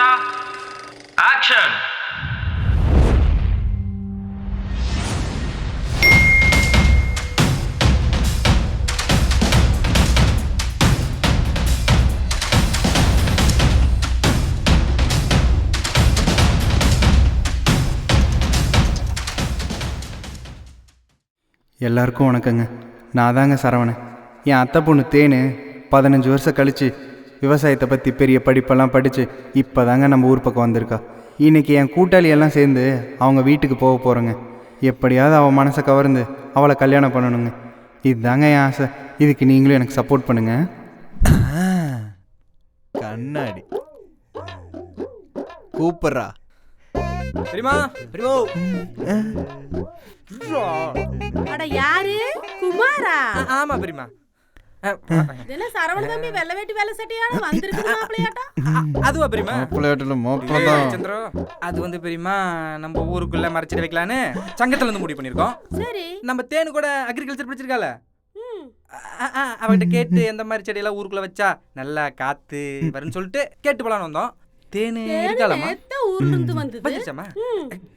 Camera action. எல்லாருக்கும் வணக்கங்க. நான் தாங்க சரவணன். என் அத்தை பொண்ணு தேனு 15 வருஷம் கழித்து விவசாயத்தை பற்றி பெரிய படிப்பெல்லாம் படித்து இப்போ தாங்க நம்ம ஊர் பக்கம் வந்திருக்கா. இன்றைக்கி என் கூட்டாளி எல்லாம் சேர்ந்து அவங்க வீட்டுக்கு போக போகிறோங்க. எப்படியாவது அவள் மனசை கவர்ந்து அவளை கல்யாணம் பண்ணணுங்க. இதுதாங்க என் ஆசை. இதுக்கு நீங்களும் எனக்கு சப்போர்ட் பண்ணுங்க. கண்ணாடி கூப்பிட்றா பெரியமா பெரியமோ. அட யாரு? குமாரா? ஆமா பெரியமா. என்ன சரவண தம்பி வெள்ள வேட்டி வெள்ள சட்டையோட வந்திருக்கு மாப்பிளையாட்டா? அதுவா பெரியமா? சந்திரோ அது வந்து பெரியமா நம்ம ஊருக்குள்ள மறைச்சிட்டு வைக்கலான்னு சங்கத்துல இருந்து முடிவு பண்ணிருக்கோம். சரி. நம்ம தேனு கூட அக்ரிகல்ச்சர் படிச்சிருக்கால, அவகிட்ட கேட்டு எந்த மாதிரி செடியெல்லாம் ஊருக்குள்ள வச்சா நல்லா காத்து வரும்னு சொல்லிட்டு கேட்டு போலான்னு வந்தோம். தேனு இருக்காலமா? ஊர்ல இருந்து வந்தது. பச்சமா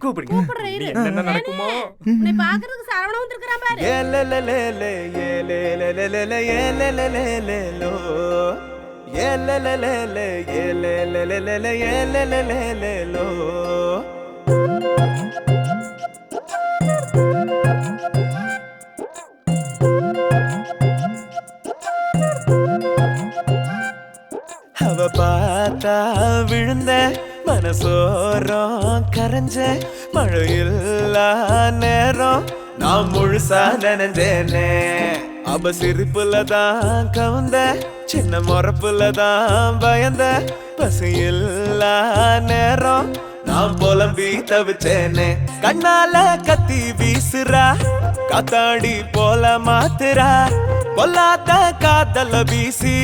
கூப்பிடுங்க. கூப்பிடுறேன். என்ன நடக்குமோ? உன்னை பாக்குறதுக்கு சரவண வந்திருக்கான் பாரு. ஏலலலலே ஏலலலலே ஏலலலலே ஏலலலலே ஏலலலலே ஏலலலலே அவ பார்த்தா விழுந்த மனசோரம் கரைஞ்ச மழையில்லா நேரம் நான் முழுசா நினைஞ்சேனே. அவ சிரிப்புலதான் கவுந்த சின்ன முறப்புலதான் பயந்த பசியில்லா நேரம் நான் புலம்பி தவிச்சேனே. கண்ணால கத்தி வீசுறா காத்தாடி போல மாத்துறா பொல்லாத காதல வீசி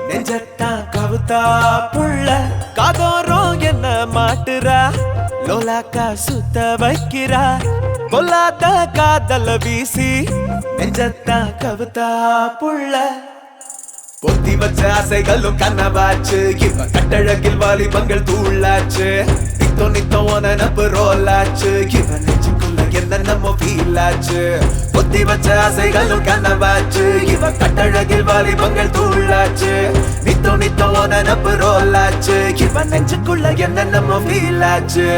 நெஞ்சத்தா கவுத்தா புள்ள காதோரம் என்ன மாட்டுறா லோலாக்கா சுத்த வைக்கிறா பொல்லாத காதல வீசி நெஞ்சத்தா கவுத்தா புள்ள பொத்தி வச்ச ஆசைகளும் கண்ணவாச்சு இவ கட்டழகில் வாலிபங்கள் தூளாச்சு நித்தோ நித்தோ நப்பு ரோலாச்சு இவ நெஞ்சுக்குள்ள என்ன நம்ம ஃபீலாச்சு பொத்தி வச்ச ஆசைகளும் கண்ணவாச்சு இவ கட்டழகில் வாலிபங்கள் தூளாச்சு நித்தோ நித்தோ நப்பு ரோலாச்சு இவ நெஞ்சுக்குள்ள என்ன நம்ம ஃபீலாச்சு.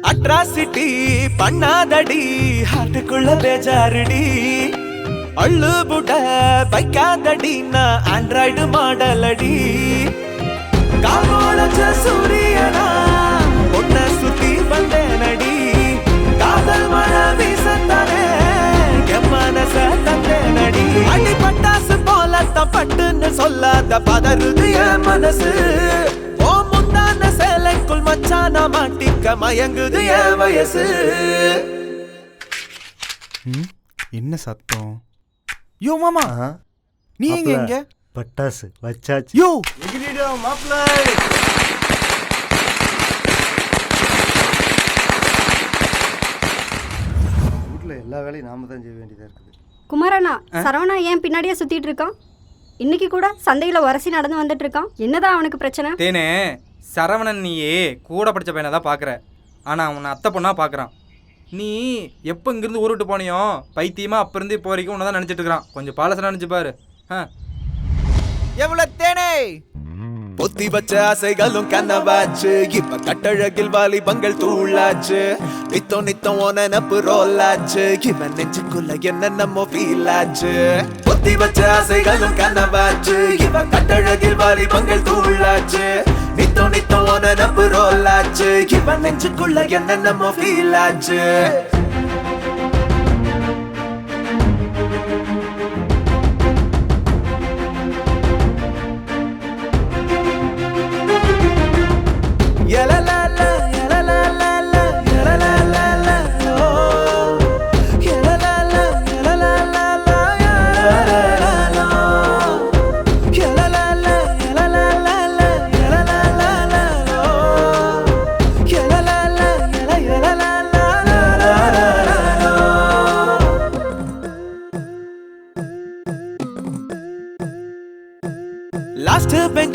அட்ராசிட்டி பண்ணாதடி ஹார்ட்டுக்குள்ள பேஜாருடி அள்ளு புட வைக்காதடி நான் ஆண்ட்ராய்டு மாடலடி காலோளச்ச சூரியனா பொண்ண சுத்தி வந்தேனடி காதல் மழை வீசத்தானே என் மனச தந்தேனடி அடி பட்டாசு போல தப்பட்டுன்னு சொல்லாத பதறுது என் மனசு சேலைக்குள் மச்சானா மாட்டிக்க மயங்குது என் வயசு. என்ன சத்தம்? யோ மாமா, நீ எங்க? பட்டாசு வச்சாச்சு. யோ மாப்பிள்ளை வீட்டில் எல்லா வேலையும் நாம தான் செய்ய வேண்டியதாக இருக்குது. குமாரண்ணா, சரவணா ஏன் பின்னாடியே சுத்திட்டு இருக்கான்? இன்னைக்கு கூட சந்தையில உரசி நடந்து வந்துட்டு இருக்கான். என்னதான் அவனுக்கு பிரச்சனை? தேனே, சரவணன் நீயே கூட படித்த பையனை தான் பார்க்குற, ஆனால் உன்னை அத்தை பொண்ணா பார்க்குறான். நீ எப்போ இங்கேருந்து ஊருட்டு போனியோ பைத்தியமாக அப்போ இருந்து இப்போ வரைக்கும் உன்னை தான் நினச்சிட்டு இருக்கிறான். கொஞ்சம் பாலசை நினச்சி பாரு. எவ்வளோ தேனே பொத்தி வச்ச ஆசைகளும் கண்ணவாச்சு இப்ப கட்டழகில் வாலிபங்கள் தூளாச்சு நித்தோ நித்தோ நப்பு ரோலாச்சு இவன் நெஞ்சுக்குள்ள என்ன நம்ம ஃபீலாச்சு பொத்தி வச்ச ஆசைகளும் கண்ணவாச்சு இவ கட்டழகில் வாலிபங்கள் தூளாச்சு நித்தோ நித்தோ நப்பு ரோலாச்சு இவன் நெஞ்சுக்குள்ள என்ன நம்ம ஃபீலாச்சு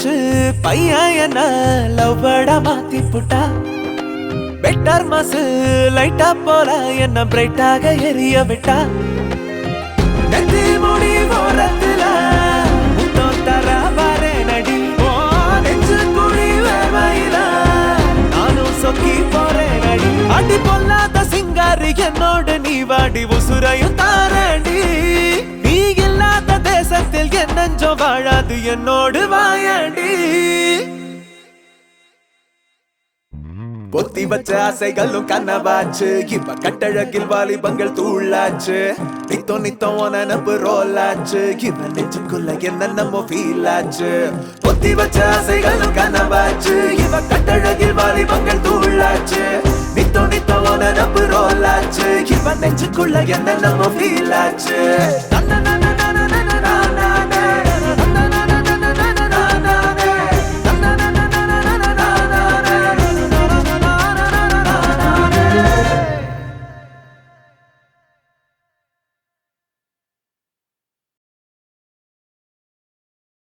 வச்சு பையன் என்ன லவ் பேர்டா மாத்தி புட்டா பெட்டர் மாசு லைட்டா போல என்ன பிரைட்டாக எரிய விட்டா நெத்தி முடி ஓரத்துல முத்தம் தர வரே நடி ஓ நெஞ்சு குழி வேவையில நானும் சொக்கி போறேன் நடி அடி பொல்லாத சிங்காரி என்னோடு நீ வாடி உசுரையும் தாரடி நீ இல்லாத தேசத்தில் என் நெஞ்சம் வாழாது என்னோடு வாயடி பொத்தி வச்ச ஆசைகளும் கனவாச்சு இப்ப கட்டழகில் வாலிபங்கள் தூளாச்சு நித்தம் நினப்பு ரோலாச்சு இவன் நெஞ்சுக்குள்ள என்னென்னமோ ஃபீல் ஆச்சு பொத்தி வச்ச ஆசைகளும் கனவாச்சு இவ கட்டழகில் வாலிபங்கள் தூளாச்சு நித்தம் நினப்பு ரோலாச்சு இவன் நெஞ்சுக்குள்ள என்னென்னமோ ஃபீல் ஆச்சு